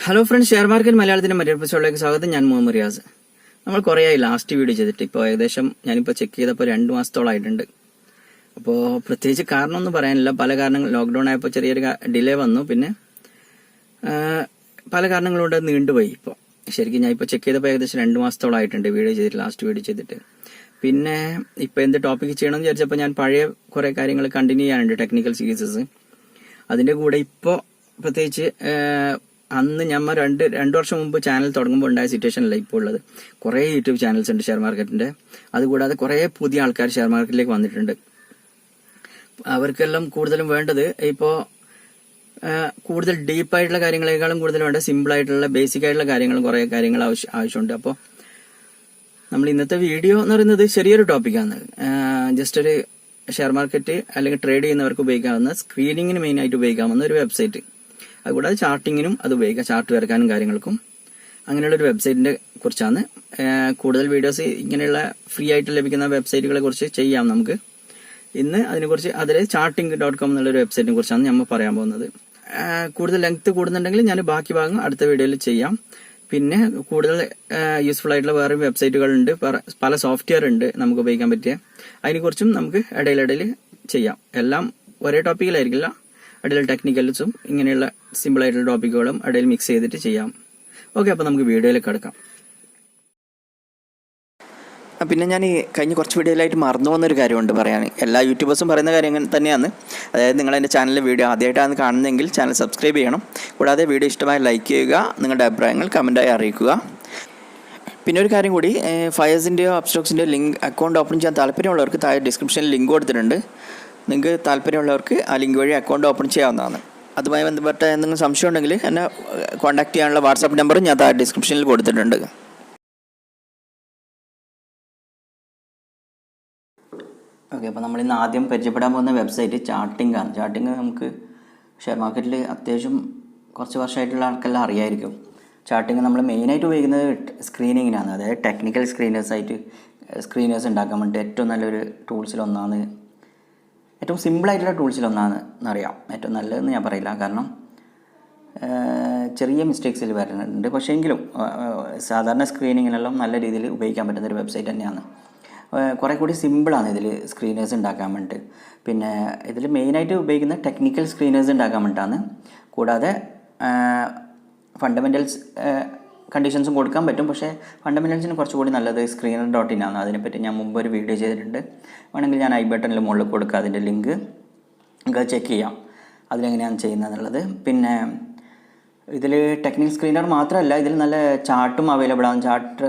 Hello friends, share market മലയാളത്തിന്റെ മറ്റൊരു എപ്പിസോഡിലേക്ക് സ്വാഗതം. ഞാൻ മുഹമ്മദ് റിയാസ്. നമ്മൾ കുറേയായി ലാസ്റ്റ് വീഡിയോ ചെയ്തിട്ട്. ഇപ്പോൾ ഏകദേശം ഞാനിപ്പോൾ ചെക്ക് ചെയ്തപ്പോൾ 2 മാസത്തോളമായിട്ടുണ്ട്. അപ്പോൾ പ്രത്യേകിച്ച് കാരണമൊന്നും പറയാനില്ല. പല കാരണങ്ങൾ, ലോക്ക്ഡൌൺ ആയപ്പോൾ ചെറിയൊരു ഡിലേ വന്നു. പിന്നെ പല കാരണങ്ങളുകൊണ്ട് നീണ്ടുപോയി. ഇപ്പോൾ ശരിക്കും ഞാൻ ഇപ്പോൾ ചെക്ക് ചെയ്തപ്പോൾ ഏകദേശം 2 മാസത്തോളമായിട്ടുണ്ട് വീഡിയോ ചെയ്തിട്ട്, ലാസ്റ്റ് വീഡിയോ ചെയ്തിട്ട്. പിന്നെ ഇപ്പോൾ എന്ത് ടോപ്പിക് ചെയ്യണമെന്ന് വിചാരിച്ചപ്പോൾ ഞാൻ പഴയ കുറേ കാര്യങ്ങൾ കണ്ടിന്യൂ ചെയ്യാനുണ്ട്, ടെക്നിക്കൽ സീരീസസ്. അതിൻ്റെ കൂടെ ഇപ്പോൾ പ്രത്യേകിച്ച് അന്ന് ഞമ്മ രണ്ട് വർഷം മുമ്പ് ചാനൽ തുടങ്ങുമ്പോൾ ഉണ്ടായ സിറ്റുവേഷനല്ല ഇപ്പോൾ ഉള്ളത്. കുറേ യൂട്യൂബ് ചാനൽസ് ഉണ്ട് ഷെയർ മാർക്കറ്റിന്റെ. അതുകൂടാതെ കുറേ പുതിയ ആൾക്കാർ ഷെയർ മാർക്കറ്റിലേക്ക് വന്നിട്ടുണ്ട്. അവർക്കെല്ലാം കൂടുതലും വേണ്ടത് ഇപ്പോൾ കൂടുതൽ ഡീപ്പായിട്ടുള്ള കാര്യങ്ങളെക്കാളും കൂടുതൽ വേണ്ട സിമ്പിൾ ആയിട്ടുള്ള ബേസിക് ആയിട്ടുള്ള കാര്യങ്ങളും കുറേ കാര്യങ്ങൾ ആവശ്യമുണ്ട്. അപ്പോൾ നമ്മൾ ഇന്നത്തെ വീഡിയോ എന്ന് പറയുന്നത് ചെറിയൊരു ടോപ്പിക്കാണ്. ജസ്റ്റ് ഒരു ഷെയർ മാർക്കറ്റ് അല്ലെങ്കിൽ ട്രേഡ് ചെയ്യുന്നവർക്ക് ഉപയോഗിക്കാവുന്ന, സ്ക്രീനിങ്ങിന് മെയിൻ ആയിട്ട് ഉപയോഗിക്കാവുന്ന ഒരു വെബ്സൈറ്റ്. അതുകൂടാതെ ചാർട്ടിങ്ങിനും അത് ഉപയോഗിക്കാം, ചാർട്ട് വരക്കാനും കാര്യങ്ങൾക്കും. അങ്ങനെയുള്ള ഒരു വെബ്സൈറ്റിനെ കുറിച്ചാണ്. കൂടുതൽ വീഡിയോസ് ഇങ്ങനെയുള്ള ഫ്രീ ആയിട്ട് ലഭിക്കുന്ന വെബ്സൈറ്റുകളെ കുറിച്ച് ചെയ്യാം നമുക്ക്. ഇന്ന് അതിനെക്കുറിച്ച് chartink.com എന്നുള്ളൊരു വെബ്സൈറ്റിനെ കുറിച്ചാണ് നമ്മൾ പറയാൻ പോകുന്നത്. കൂടുതൽ ലെങ്ത് കൂടുന്നുണ്ടെങ്കിൽ ഞാൻ ബാക്കി ഭാഗം അടുത്ത വീഡിയോയിൽ ചെയ്യാം. പിന്നെ കൂടുതൽ യൂസ്ഫുൾ ആയിട്ടുള്ള വേറെ വെബ്സൈറ്റുകളുണ്ട്, പല സോഫ്റ്റ്വെയർ ഉണ്ട് നമുക്ക് ഉപയോഗിക്കാൻ പറ്റിയ. അതിനെക്കുറിച്ചും നമുക്ക് ഇടയിലിടയിൽ ചെയ്യാം. എല്ലാം ഒരേ ടോപ്പിക്കിലായിരിക്കില്ല, ഇടയിൽ ടെക്നിക്കൽസും ഇങ്ങനെയുള്ള സിമ്പിൾ ആയിട്ടുള്ള ടോപ്പിക്കുകളും ഇടയിൽ മിക്സ് ചെയ്തിട്ട് ചെയ്യാം. ഓക്കെ, അപ്പോൾ നമുക്ക് വീഡിയോയിലേക്ക് കിടക്കാം. പിന്നെ ഞാൻ ഈ കഴിഞ്ഞ കുറച്ച് വീഡിയോയിലായിട്ട് മറന്നു പോകുന്നൊരു കാര്യമുണ്ട് പറയാൻ. എല്ലാ യൂട്യൂബേഴ്സും പറയുന്ന കാര്യം തന്നെയാണ്. അതായത് നിങ്ങൾ എൻ്റെ ചാനലിലെ വീഡിയോ ആദ്യമായിട്ടാണ് കാണുന്നതെങ്കിൽ ചാനൽ സബ്സ്ക്രൈബ് ചെയ്യണം. കൂടാതെ വീഡിയോ ഇഷ്ടമായി ലൈക്ക് ചെയ്യുക, നിങ്ങളുടെ അഭിപ്രായങ്ങൾ കമൻറ്റായി അറിയിക്കുക. പിന്നെ ഒരു കാര്യം കൂടി, ഫയേഴ്സിൻ്റെയോ അപ്സ്റ്റോക്സിൻ്റെയോ ലിങ്ക് അക്കൗണ്ട് ഓപ്പൺ ചെയ്യാൻ താല്പര്യമുള്ളവർക്ക് താഴെ ഡിസ്ക്രിപ്ഷനിൽ ലിങ്ക് കൊടുത്തിട്ടുണ്ട്. നിങ്ങൾക്ക് താല്പര്യമുള്ളവർക്ക് ആ ലിങ്ക് വഴി അക്കൗണ്ട് ഓപ്പൺ ചെയ്യാവുന്നതാണ്. അതുമായി ബന്ധപ്പെട്ട എന്തെങ്കിലും സംശയം ഉണ്ടെങ്കിൽ എന്നെ കോൺടാക്ട് ചെയ്യാനുള്ള വാട്സാപ്പ് നമ്പറും ഞാൻ താഴെ ഡിസ്ക്രിപ്ഷനിൽ കൊടുത്തിട്ടുണ്ട്. ഓക്കെ, അപ്പോൾ നമ്മളിന്ന് ആദ്യം പരിചയപ്പെടാൻ പോകുന്ന വെബ്സൈറ്റ് ചാർട്ടിംഗ് ആണ്. ചാർട്ടിംഗ് നമുക്ക് ഷെയർ മാർക്കറ്റിൽ അത്യാവശ്യം കുറച്ച് വർഷമായിട്ടുള്ള ആൾക്കെല്ലാം അറിയായിരിക്കും. ചാർട്ടിംഗ് നമ്മൾ മെയിനായിട്ട് ഉപയോഗിക്കുന്നത് സ്ക്രീനിങ്ങിനാണ്. അതായത് ടെക്നിക്കൽ സ്ക്രീനേഴ്സ് ഉണ്ടാക്കാൻ വേണ്ടി ഏറ്റവും നല്ലൊരു ടൂൾസിലൊന്നാണ്, ഏറ്റവും സിമ്പിളായിട്ടുള്ള ടൂൾസിലൊന്നാണ് എന്നറിയാം. ഏറ്റവും നല്ലതെന്ന് ഞാൻ പറയില്ല, കാരണം ചെറിയ മിസ്റ്റേക്സിൽ വരുന്നുണ്ട്. പക്ഷേ എങ്കിലും സാധാരണ സ്ക്രീനിങ്ങിനെല്ലാം നല്ല രീതിയിൽ ഉപയോഗിക്കാൻ പറ്റുന്ന ഒരു വെബ്സൈറ്റ് തന്നെയാണ്. കുറേ കൂടി സിമ്പിളാണ് ഇതിൽ സ്ക്രീനേഴ്സ് ഉണ്ടാക്കാൻ വേണ്ടിയിട്ട്. പിന്നെ ഇതിൽ മെയിനായിട്ട് ഉപയോഗിക്കുന്ന ടെക്നിക്കൽ സ്ക്രീനേഴ്സ് ഉണ്ടാക്കാൻ വേണ്ടിയിട്ടാണ്. കൂടാതെ ഫണ്ടമെൻ്റൽസ് കണ്ടീഷൻസും കൊടുക്കാൻ പറ്റും. പക്ഷേ ഫണ്ടമെൻ്റൽസിന് കുറച്ചുകൂടി നല്ലത് screener.in ആണ്. അതിനെപ്പറ്റി ഞാൻ മുമ്പ് ഒരു വീഡിയോ ചെയ്തിട്ടുണ്ട്. വേണമെങ്കിൽ ഞാൻ ഐ ബട്ടണിൽ മുകളിൽ കൊടുക്കുക, അതിൻ്റെ ലിങ്ക് നിങ്ങൾക്ക് ചെക്ക് ചെയ്യാം അതിലെങ്ങനെയാണ് ചെയ്യുന്നതെന്നുള്ളത്. പിന്നെ ഇതിൽ ടെക്നിക്കൽ സ്ക്രീനർ മാത്രമല്ല, ഇതിൽ നല്ല ചാർട്ടും അവൈലബിൾ ആണ്. ചാർട്ട്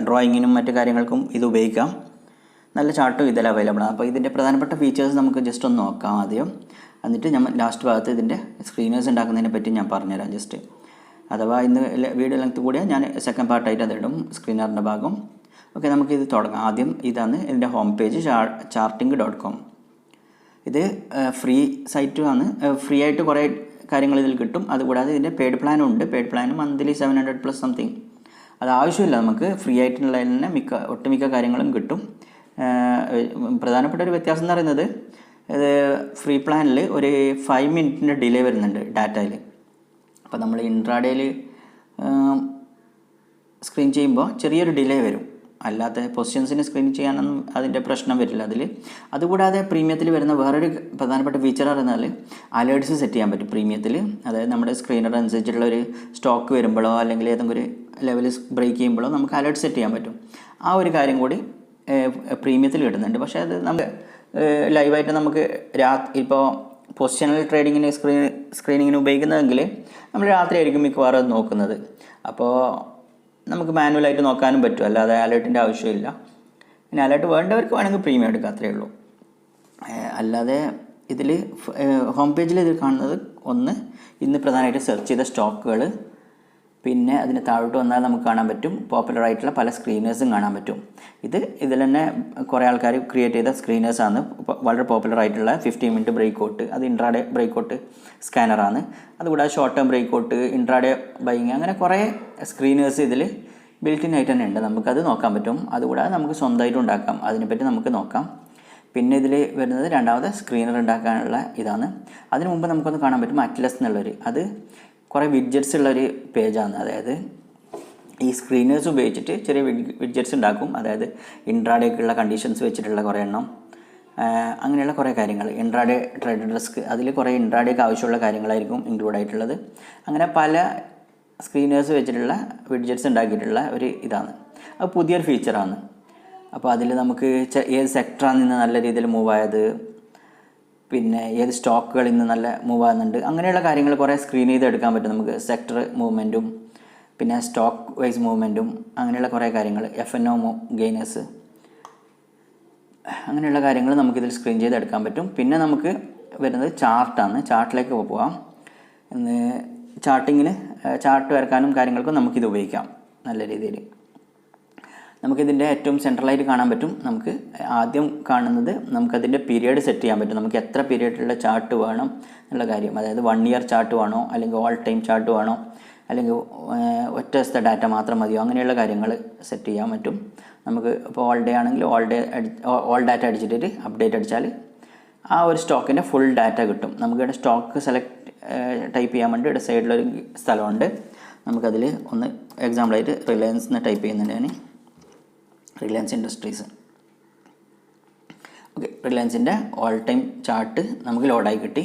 ഡ്രോയിങ്ങിനും മറ്റു കാര്യങ്ങൾക്കും ഇത് ഉപയോഗിക്കാം. നല്ല ചാർട്ടും ഇതിൽ അവൈലബിൾ ആണ്. അപ്പോൾ ഇതിൻ്റെ പ്രധാനപ്പെട്ട ഫീച്ചേഴ്സ് നമുക്ക് ജസ്റ്റ് ഒന്ന് നോക്കാം ആദ്യം. എന്നിട്ട് ഞാൻ ലാസ്റ്റ് ഭാഗത്ത് ഇതിൻ്റെ സ്ക്രീനേഴ്സ് ഉണ്ടാക്കുന്നതിനെ പറ്റി ഞാൻ പറഞ്ഞുതരാം ജസ്റ്റ്. അഥവാ ഇന്ന് വീഡിയോ ലെങ്ത് കൂടിയാൽ ഞാൻ സെക്കൻഡ് പാർട്ടായിട്ട് അതിടും സ്ക്രീനറിൻ്റെ ഭാഗം. ഓക്കെ, നമുക്കിത് തുടങ്ങാം. ആദ്യം ഇതാണ് ഇതിൻ്റെ ഹോം പേജ്, chartink.com. ഇത് ഫ്രീ സൈറ്റുമാണ്. ഫ്രീ ആയിട്ട് കുറേ കാര്യങ്ങൾ ഇതിൽ കിട്ടും. അതുകൂടാതെ ഇതിൻ്റെ പെയ്ഡ് പ്ലാനും ഉണ്ട്. Paid plan monthly 700+ something. അത് ആവശ്യമില്ല, നമുക്ക് ഫ്രീ ആയിട്ടുള്ളതിൽ തന്നെ ഒട്ടുമിക്ക കാര്യങ്ങളും കിട്ടും. പ്രധാനപ്പെട്ട ഒരു വ്യത്യാസം എന്ന് പറയുന്നത്, ഇത് ഫ്രീ പ്ലാനിൽ ഒരു 5 മിനിറ്റിൻ്റെ ഡിലേ വരുന്നുണ്ട് ഡാറ്റയിൽ. അപ്പോൾ നമ്മൾ ഇൻട്രാഡേയിൽ സ്ക്രീൻ ചെയ്യുമ്പോൾ ചെറിയൊരു ഡിലേ വരും. അല്ലാത്ത പൊസിഷൻസിന് സ്ക്രീൻ ചെയ്യാനൊന്നും അതിൻ്റെ പ്രശ്നം വരില്ല അതിൽ. അതുകൂടാതെ പ്രീമിയത്തിൽ വരുന്ന വേറൊരു പ്രധാനപ്പെട്ട ഫീച്ചർ പറഞ്ഞാൽ അലേർട്സ് സെറ്റ് ചെയ്യാൻ പറ്റും പ്രീമിയത്തിൽ. അതായത് നമ്മുടെ സ്ക്രീനർ അനുസരിച്ചുള്ള ഒരു സ്റ്റോക്ക് വരുമ്പോഴോ അല്ലെങ്കിൽ ഏതെങ്കിലും ഒരു ലെവൽ ബ്രേക്ക് ചെയ്യുമ്പോഴോ നമുക്ക് അലേർട്ട് സെറ്റ് ചെയ്യാൻ പറ്റും. ആ ഒരു കാര്യം കൂടി പ്രീമിയത്തിൽ കിട്ടുന്നുണ്ട്. പക്ഷേ അത് നമുക്ക് ലൈവായിട്ട് നമുക്ക് ഇപ്പോൾ പൊസിഷണൽ ട്രേഡിങ്ങിന് സ്ക്രീനിങ്ങിന് ഉപയോഗിക്കുന്നതെങ്കിൽ നമ്മൾ രാത്രിയായിരിക്കും മിക്കവാറും അത് നോക്കുന്നത്. അപ്പോൾ നമുക്ക് മാനുവലായിട്ട് നോക്കാനും പറ്റും, അല്ലാതെ അലേർട്ടിൻ്റെ ആവശ്യമില്ല. പിന്നെ അലേർട്ട് വേണ്ടവർക്ക് വേണമെങ്കിൽ പ്രീമിയം എടുക്കുക, അത്രയേ ഉള്ളൂ. അല്ലാതെ ഇതിൽ ഹോം പേജിൽ ഇതിൽ കാണുന്നത് ഒന്ന്, ഇന്ന് പ്രധാനമായിട്ട് സെർച്ച് ചെയ്ത സ്റ്റോക്കുകൾ. പിന്നെ അതിന് താഴോട്ട് വന്നാൽ നമുക്ക് കാണാൻ പറ്റും പോപ്പുലറായിട്ടുള്ള പല സ്ക്രീനേഴ്സും കാണാൻ പറ്റും. ഇതിൽ തന്നെ കുറേ ആൾക്കാർ ക്രിയേറ്റ് ചെയ്ത സ്ക്രീനേഴ്സാണ്. വളരെ പോപ്പുലറായിട്ടുള്ള 15 മിനിറ്റ് ബ്രേക്കൗട്ട്, അത് ഇൻട്രാഡേ ബ്രേക്കൗട്ട് സ്കാനറാണ്. അതുകൂടാതെ short term breakout, intraday buying, അങ്ങനെ കുറേ സ്ക്രീനേഴ്സ് ഇതിൽ ബിൽറ്റിൻ ആയിട്ട് തന്നെ ഉണ്ട്. നമുക്കത് നോക്കാൻ പറ്റും. അതുകൂടാതെ നമുക്ക് സ്വന്തമായിട്ട് ഉണ്ടാക്കാം, അതിനെപ്പറ്റി നമുക്ക് നോക്കാം. പിന്നെ ഇതിൽ വരുന്നത് രണ്ടാമത്തെ സ്ക്രീനർ ഉണ്ടാക്കാനുള്ള ഇതാണ്. അതിന് മുമ്പ് നമുക്കൊന്ന് കാണാൻ പറ്റും അറ്റ്ലസ് എന്നുള്ളൊരു, അത് കുറേ വിഡ്ജറ്റ്സ് ഉള്ളൊരു പേജാണ്. അതായത് ഈ സ്ക്രീനേഴ്സ് ഉപയോഗിച്ചിട്ട് ചെറിയ വിഡ്ജറ്റ്സ് ഉണ്ടാക്കും. അതായത് ഇൻട്രാഡേക്കുള്ള കണ്ടീഷൻസ് വെച്ചിട്ടുള്ള കുറേ എണ്ണം, അങ്ങനെയുള്ള കുറേ കാര്യങ്ങൾ. ഇൻട്രാഡേ ട്രേഡ് ഡെസ്ക്, അതിൽ കുറേ ഇൻട്രാഡേക്ക് ആവശ്യമുള്ള കാര്യങ്ങളായിരിക്കും ഇൻക്ലൂഡ് ആയിട്ടുള്ളത്. അങ്ങനെ പല സ്ക്രീനേഴ്സ് വെച്ചിട്ടുള്ള വിഡ്ജറ്റ്സ് ഉണ്ടാക്കിയിട്ടുള്ള ഒരു ഇതാണ്. അത് പുതിയൊരു ഫീച്ചറാണ്. അപ്പോൾ അതിൽ നമുക്ക് ഏത് സെക്ടറാണ് നിന്ന് നല്ല രീതിയിൽ മൂവ് ആയത്, പിന്നെ ഏത് സ്റ്റോക്കുകൾ ഇന്ന് നല്ല മൂവ് ആകുന്നുണ്ട്, അങ്ങനെയുള്ള കാര്യങ്ങൾ കുറേ സ്ക്രീൻ ചെയ്ത് എടുക്കാൻ പറ്റും നമുക്ക്. സെക്ടർ മൂവ്മെൻറ്റും പിന്നെ സ്റ്റോക്ക് വൈസ് മൂവ്മെൻറ്റും അങ്ങനെയുള്ള കുറേ കാര്യങ്ങൾ, FNO ഗെയിനേഴ്സ്, അങ്ങനെയുള്ള കാര്യങ്ങൾ നമുക്കിതിൽ സ്ക്രീൻ ചെയ്ത് എടുക്കാൻ പറ്റും. പിന്നെ നമുക്ക് വരുന്നത് ചാർട്ടാണ്. ചാർട്ടിലേക്ക് പോകാം. ചാർട്ടിങ്ങിന് ചാർട്ട് വരക്കാനും കാര്യങ്ങൾക്കും നമുക്കിത് ഉപയോഗിക്കാം നല്ല രീതിയിൽ. നമുക്കിതിൻ്റെ ഏറ്റവും സെൻട്രലായിട്ട് കാണാൻ പറ്റും. നമുക്ക് ആദ്യം കാണുന്നത് നമുക്കതിൻ്റെ പീരിയഡ് സെറ്റ് ചെയ്യാൻ പറ്റും. നമുക്ക് എത്ര പീരിയഡുള്ള ചാർട്ട് വേണം എന്നുള്ള കാര്യം. അതായത് 1 ഇയർ ചാർട്ട് വേണോ, അല്ലെങ്കിൽ ഓൾ ടൈം ചാർട്ട് വേണോ, അല്ലെങ്കിൽ ഒറ്റ ദിവസത്തെ ഡാറ്റ മാത്രം മതിയോ, അങ്ങനെയുള്ള കാര്യങ്ങൾ സെറ്റ് ചെയ്യാൻ പറ്റും നമുക്ക്. ഇപ്പോൾ ഓൾ ഡേ ആണെങ്കിൽ ഓൾ ഡാറ്റ അടിച്ചിട്ട് അപ്ഡേറ്റ് അടിച്ചാൽ ആ ഒരു സ്റ്റോക്കിൻ്റെ ഫുൾ ഡാറ്റ കിട്ടും. നമുക്കിവിടെ സ്റ്റോക്ക് ടൈപ്പ് ചെയ്യാൻ വേണ്ടി ഇവിടെ സൈഡിലൊരു സ്ഥലമുണ്ട്. നമുക്കതിൽ ഒന്ന് എക്സാമ്പിളായിട്ട് റിലയൻസ് എന്ന് ടൈപ്പ് ചെയ്യുന്നുണ്ട് ഞാൻ. Reliance Industries. ഓക്കെ, റിലയൻസിൻ്റെ ഓൾ ടൈം ചാർട്ട് നമുക്ക് ലോഡായി കിട്ടി.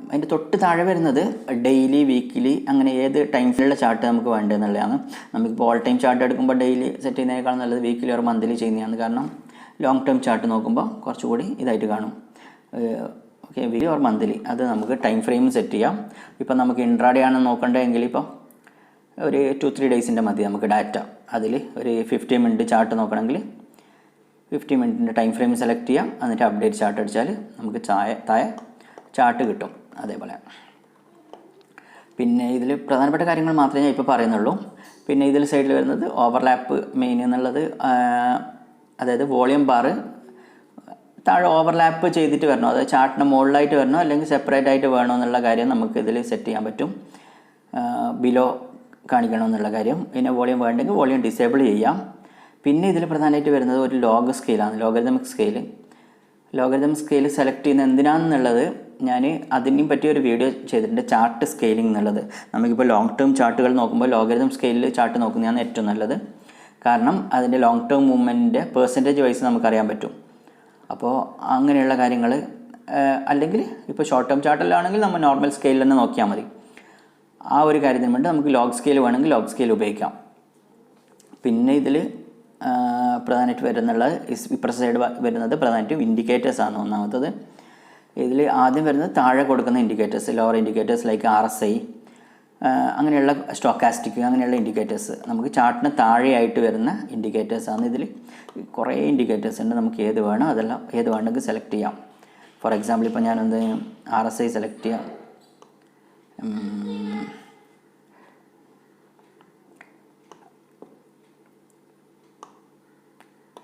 അതിൻ്റെ തൊട്ട് താഴെ വരുന്നത് ഡെയിലി, വീക്കിലി, അങ്ങനെ ഏത് ടൈം ഫ്രെയിലുള്ള ചാർട്ട് നമുക്ക് വേണ്ടതെന്നുള്ളതാണ്. നമുക്കിപ്പോൾ ഓൾ ടൈം ചാർട്ട് എടുക്കുമ്പോൾ ഡെയിലി സെറ്റ് ചെയ്യുന്നതിനേക്കാൾ നല്ലത് വീക്കിലി ഓർ മന്ത്ലി ചെയ്യുന്നതാണ്. കാരണം ലോങ് ടേം ചാർട്ട് നോക്കുമ്പോൾ കുറച്ചുകൂടി ഇതായിട്ട് കാണും. ഓക്കെ, വീക്കിലി ഓർ മന്ത്ലി അത് നമുക്ക് ടൈം ഫ്രെയിം സെറ്റ് ചെയ്യാം. ഇപ്പോൾ നമുക്ക് ഇൻട്രാഡേ ആണ് നോക്കേണ്ടതെങ്കിൽ ഇപ്പോൾ ഒരു 2-3 ഡേയ്സിൻ്റെ മതി നമുക്ക് ഡാറ്റ. അതിൽ ഒരു 50 മിനിറ്റ് ചാർട്ട് നോക്കണമെങ്കിൽ 50 മിനിറ്റിൻ്റെ ടൈം ഫ്രെയിം സെലക്ട് ചെയ്യാം. എന്നിട്ട് അപ്ഡേറ്റ് ചാർട്ട് അടിച്ചാൽ നമുക്ക് താഴെ ചാർട്ട് കിട്ടും. അതേപോലെ പിന്നെ ഇതിൽ പ്രധാനപ്പെട്ട കാര്യങ്ങൾ മാത്രമേ ഞാൻ ഇപ്പോൾ പറയുന്നുള്ളൂ. പിന്നെ ഇതിൽ സൈഡിൽ വരുന്നത് ഓവർലാപ്പ് മെയിൻ എന്നുള്ളത്, അതായത് വോളിയം ബാർ താഴെ ഓവർലാപ്പ് ചെയ്തിട്ട് വരണോ, അതായത് ചാർട്ടിന് മുകളിലായിട്ട് വരണോ അല്ലെങ്കിൽ സെപ്പറേറ്റ് ആയിട്ട് വേണോ എന്നുള്ള കാര്യം നമുക്ക് ഇതിൽ സെറ്റ് ചെയ്യാൻ പറ്റും. ബിലോ കാണിക്കണമെന്നുള്ള കാര്യം. പിന്നെ വോളിയം വേണ്ടെങ്കിൽ വോളിയം ഡിസേബിൾ ചെയ്യാം. പിന്നെ ഇതിൽ പ്രധാനമായിട്ട് വരുന്നത് ഒരു ലോഗ് സ്കെയിലാണ്, logarithmic scale. Logarithmic scale select ചെയ്യുന്നത് എന്തിനാണെന്നുള്ളത് ഞാൻ അതിനെയും പറ്റിയ ഒരു വീഡിയോ ചെയ്തിട്ടുണ്ട്, ചാർട്ട് സ്കെയിലിംഗ് എന്നുള്ളത്. നമുക്കിപ്പോൾ ലോങ് ടേം ചാർട്ടുകൾ നോക്കുമ്പോൾ ലോഗരിതം സ്കെയിലിൽ ചാർട്ട് നോക്കുന്നതാണ് ഏറ്റവും നല്ലത്. കാരണം അതിൻ്റെ ലോങ് ടേം മൂവ്മെൻറ്റിൻ്റെ പെർസെൻറ്റേജ് വൈസ് നമുക്കറിയാൻ പറ്റും. അപ്പോൾ അങ്ങനെയുള്ള കാര്യങ്ങൾ, അല്ലെങ്കിൽ ഇപ്പോൾ ഷോർട്ട് ടേം ചാർട്ടിലാണെങ്കിൽ നമ്മൾ നോർമൽ സ്കെയിൽ തന്നെ നോക്കിയാൽ മതി. ആ ഒരു കാര്യത്തിന് വേണ്ടി നമുക്ക് ലോഗ് സ്കെയിൽ വേണമെങ്കിൽ ലോഗ് സ്കെയിൽ ഉപയോഗിക്കാം. പിന്നെ ഇതിൽ പ്രധാനമായിട്ട് വരുന്നുള്ളത് ഇപ്പുറത്തെ സൈഡ് വരുന്നത് പ്രധാനമായിട്ടും ഇൻഡിക്കേറ്റേഴ്സാണ്. ഒന്നാമത്തത് ഇതിൽ ആദ്യം വരുന്നത് താഴെ കൊടുക്കുന്ന indicators, lower indicators like RSI, അങ്ങനെയുള്ള സ്റ്റോക്കാസ്റ്റിക്, അങ്ങനെയുള്ള ഇൻഡിക്കേറ്റേഴ്സ്. നമുക്ക് ചാർട്ടിന് താഴെയായിട്ട് വരുന്ന ഇൻഡിക്കേറ്റേഴ്സാണ്. ഇതിൽ കുറേ ഇൻഡിക്കേറ്റേഴ്സ് ഉണ്ട്. നമുക്ക് ഏത് വേണോ അതെല്ലാം ഏത് വേണമെങ്കിൽ സെലക്ട് ചെയ്യാം. ഫോർ എക്സാമ്പിൾ ഇപ്പോൾ ഞാനൊന്ന് RSI സെലക്ട് ചെയ്യാം.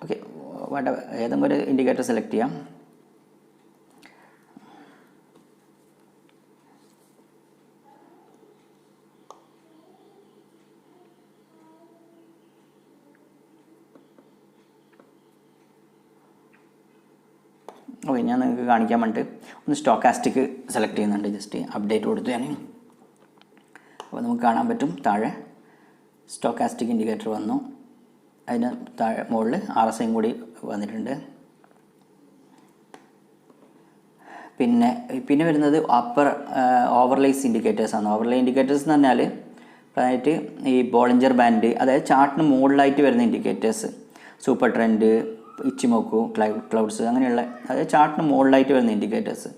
ഓക്കെ, ഏതെങ്കിലും ഒരു ഇൻഡിക്കേറ്റർ സെലക്ട് ചെയ്യാം. ഓക്കെ, ഞാൻ നിങ്ങൾക്ക് കാണിക്കാൻ വേണ്ടിയിട്ട് ഒന്ന് സ്റ്റോക്കാസ്റ്റിക് സെലക്ട് ചെയ്യുന്നുണ്ട്. ജസ്റ്റ് അപ്ഡേറ്റ് കൊടുത്തു ഞാൻ. അപ്പോൾ നമുക്ക് കാണാൻ പറ്റും താഴെ സ്റ്റോക്കാസ്റ്റിക് ഇൻഡിക്കേറ്റർ വന്നു. അതിന് താഴെ മുകളിൽ RSIയും കൂടി വന്നിട്ടുണ്ട്. പിന്നെ വരുന്നത് ഓവർലേസ് ഇൻഡിക്കേറ്റേഴ്സാണ്. ഓവർലേ ഇൻഡിക്കേറ്റേഴ്സ് എന്ന് പറഞ്ഞാൽ പ്രധാനമായിട്ട് ഈ ബോളിഞ്ചർ ബാൻഡ്, അതായത് ചാർട്ടിന് മുകളിലായിട്ട് വരുന്ന ഇൻഡിക്കേറ്റേഴ്സ്, സൂപ്പർ ട്രെൻഡ്, ഇച്ചിമോക്കു, ക്ലൗഡ്സ്, അങ്ങനെയുള്ള അതായത് ചാർട്ടിന് മുകളിലായിട്ട് വരുന്ന ഇൻഡിക്കേറ്റേഴ്സ്.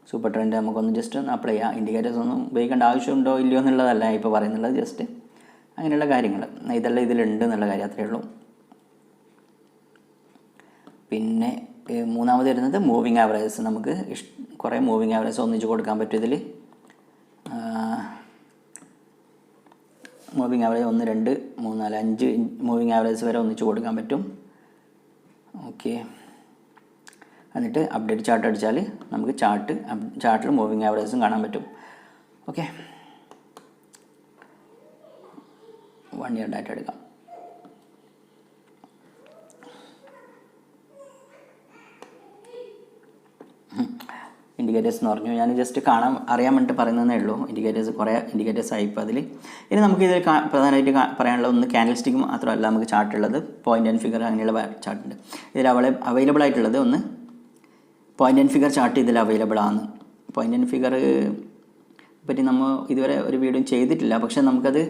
സൂപ്പർ ട്രെൻഡ് നമുക്കൊന്ന് ജസ്റ്റ് ഒന്ന് അപ്ലൈ ചെയ്യാം. ഇൻഡിക്കേറ്റേഴ്സ് ഒന്നും ഉപയോഗിക്കേണ്ട ആവശ്യമുണ്ടോ ഇല്ലയോ എന്നുള്ളതല്ല ഇപ്പോൾ പറയുന്നുള്ളത്, ജസ്റ്റ് അങ്ങനെയുള്ള കാര്യങ്ങൾ. ഇതെല്ലാം ഇതിലുണ്ട് എന്നുള്ള കാര്യം, അത്രയേ ഉള്ളൂ. പിന്നെ മൂന്നാമത് വരുന്നത് മൂവിങ് ആവറേജസ്. നമുക്ക് കുറേ മൂവിങ് ആവറേജസ് ഒന്നിച്ച് കൊടുക്കാൻ പറ്റും ഇതിൽ. മൂവിങ് ആവറേജ് 1, 2, 3, 4, 5 മൂവിങ് ആവറേജസ് വരെ ഒന്നിച്ച് കൊടുക്കാൻ പറ്റും. ഓക്കെ, എന്നിട്ട് അപ്ഡേറ്റ് ചാർട്ട് അടിച്ചാൽ നമുക്ക് ചാർട്ടിൽ മൂവിങ് ആവറേജസും കാണാൻ പറ്റും. ഓക്കെ, 1 ഇയർ ഡാറ്റ എടുക്കാം. ഇൻഡിക്കേറ്റേഴ്സ് എന്ന് പറഞ്ഞു. ഞാൻ ജസ്റ്റ് അറിയാൻ വേണ്ടിയിട്ട് പറയുന്നതേ ഉള്ളൂ. ഇൻഡിക്കേറ്റേഴ്സ് കുറേ ഇൻഡിക്കേറ്റേഴ്സ് ആയി ഇപ്പോൾ അതിൽ. ഇനി നമുക്ക് ഇതിൽ പ്രധാനമായിട്ട് പറയാനുള്ള ഒന്ന് ക്യാൻഡിൽ മാത്രമല്ല നമുക്ക് ചാർട്ട് ഉള്ളത്, പോയിൻ്റ് ആൻഡ് ഫിഗർ അങ്ങനെയുള്ള ചാർട്ടുണ്ട്. ഇതിൽ അവൈലബിൾ ആയിട്ടുള്ളത് ഒന്ന് പോയിൻ്റ് ആൻഡ് ഫിഗർ ചാർട്ട് ഇതിൽ അവൈലബിൾ ആണ്. പോയിൻ്റ് ആൻഡ് ഫിഗർ പറ്റി നമ്മൾ ഇതുവരെ ഒരു വീഡിയോ ചെയ്തിട്ടില്ല, പക്ഷേ നമുക്കത്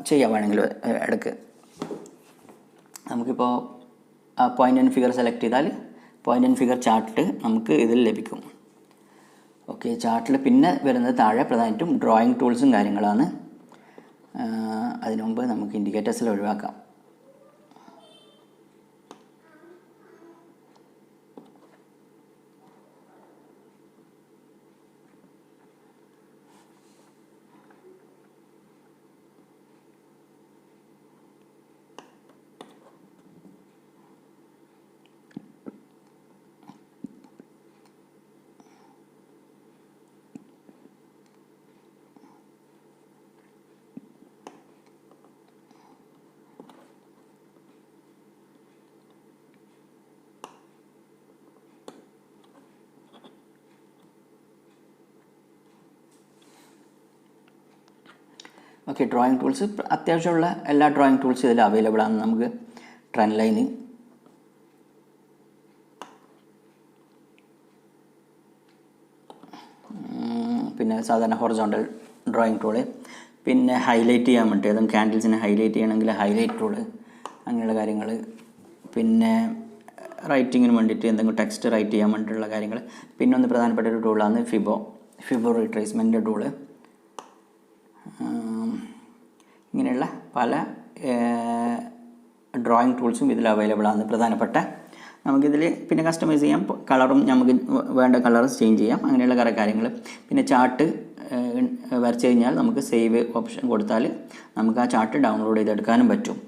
ചെയ്യാം വേണമെങ്കിൽ ഇടയ്ക്ക്. നമുക്കിപ്പോൾ പോയിൻ്റ് ആൻഡ് ഫിഗർ സെലക്ട് ചെയ്താൽ പോയിൻ്റ് ആൻഡ് ഫിഗർ ചാർട്ട് നമുക്ക് ഇതിൽ ലഭിക്കും. ഓക്കെ, ചാർട്ടിൽ പിന്നെ വരുന്നത് താഴെ പ്രധാനമായിട്ടും ഡ്രോയിങ് ടൂൾസും കാര്യങ്ങളാണ്. അതിനു മുമ്പ് നമുക്ക് ഇൻഡിക്കേറ്റേഴ്സിൽ ഒഴിവാക്കാം. ഓക്കെ, ഡ്രോയിങ് ടൂൾസ് അത്യാവശ്യമുള്ള എല്ലാ ഡ്രോയിങ് ടൂൾസും ഇതിൽ അവൈലബിൾ ആണ്. നമുക്ക് ട്രെൻഡ് ലൈന്, പിന്നെ സാധാരണ ഹൊറിസോണ്ടൽ ഡ്രോയിങ് ടൂള്, പിന്നെ ഹൈലൈറ്റ് ചെയ്യാൻ വേണ്ടി ഏതും ക്യാൻഡിൽസിനെ ഹൈലൈറ്റ് ചെയ്യണമെങ്കിൽ ഹൈലൈറ്റ് ടൂള്, അങ്ങനെയുള്ള കാര്യങ്ങൾ. പിന്നെ റൈറ്റിങ്ങിന് വേണ്ടിയിട്ട് എന്തെങ്കിലും ടെക്സ്റ്റ് റൈറ്റ് ചെയ്യാൻ വേണ്ടിയിട്ടുള്ള കാര്യങ്ങൾ. പിന്നെ ഒന്ന് പ്രധാനപ്പെട്ട ഒരു ടൂളാണ് ഫിബോ റിട്രേസ്മെൻ്റ് ടൂള്. ഇങ്ങനെയുള്ള പല ഡ്രോയിങ് ടൂൾസും ഇതിൽ അവൈലബിൾ ആണ്. പ്രധാനപ്പെട്ട നമുക്കിതിൽ പിന്നെ കസ്റ്റമൈസ് ചെയ്യാം, കളറും നമുക്ക് വേണ്ട കളർ ചേഞ്ച് ചെയ്യാം, അങ്ങനെയുള്ള കുറേ കാര്യങ്ങൾ. പിന്നെ ചാർട്ട് വരച്ച് കഴിഞ്ഞാൽ നമുക്ക് സേവ് ഓപ്ഷൻ കൊടുത്താൽ നമുക്ക് ആ ചാർട്ട് ഡൗൺലോഡ് ചെയ്തെടുക്കാനും പറ്റും.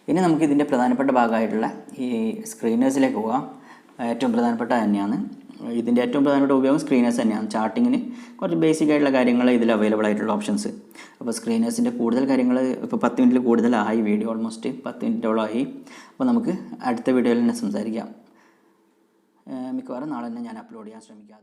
ഇനി നമുക്ക് ഇതിൻ്റെ പ്രധാനപ്പെട്ട ഭാഗമായിട്ടുള്ള ഈ സ്ക്രീനേഴ്സിലേക്ക് പോകാം. ഏറ്റവും പ്രധാനപ്പെട്ട തന്നെയാണ് ഇതിൻ്റെ ഏറ്റവും പ്രധാനപ്പെട്ട ഉപയോഗം സ്ക്രീനേഴ്സ് തന്നെയാണ്. ചാർട്ടിങ്ങിന് കുറച്ച് ബേസിക് ആയിട്ടുള്ള കാര്യങ്ങൾ ഇതിൽ അവൈലബിൾ ആയിട്ടുള്ള ഓപ്ഷൻസ്. അപ്പോൾ സ്ക്രീനേഴ്സിൻ്റെ കൂടുതൽ കാര്യങ്ങൾ ഇപ്പോൾ 10 മിനിറ്റിൽ കൂടുതലായി വീഡിയോ, ഓൾമോസ്റ്റ് 10 മിനിറ്റോളം ആയി. അപ്പോൾ നമുക്ക് അടുത്ത വീഡിയോയിൽ തന്നെ സംസാരിക്കാം. മിക്കവാറും നാളെ തന്നെ ഞാൻ അപ്ലോഡ് ചെയ്യാൻ ശ്രമിക്കാം.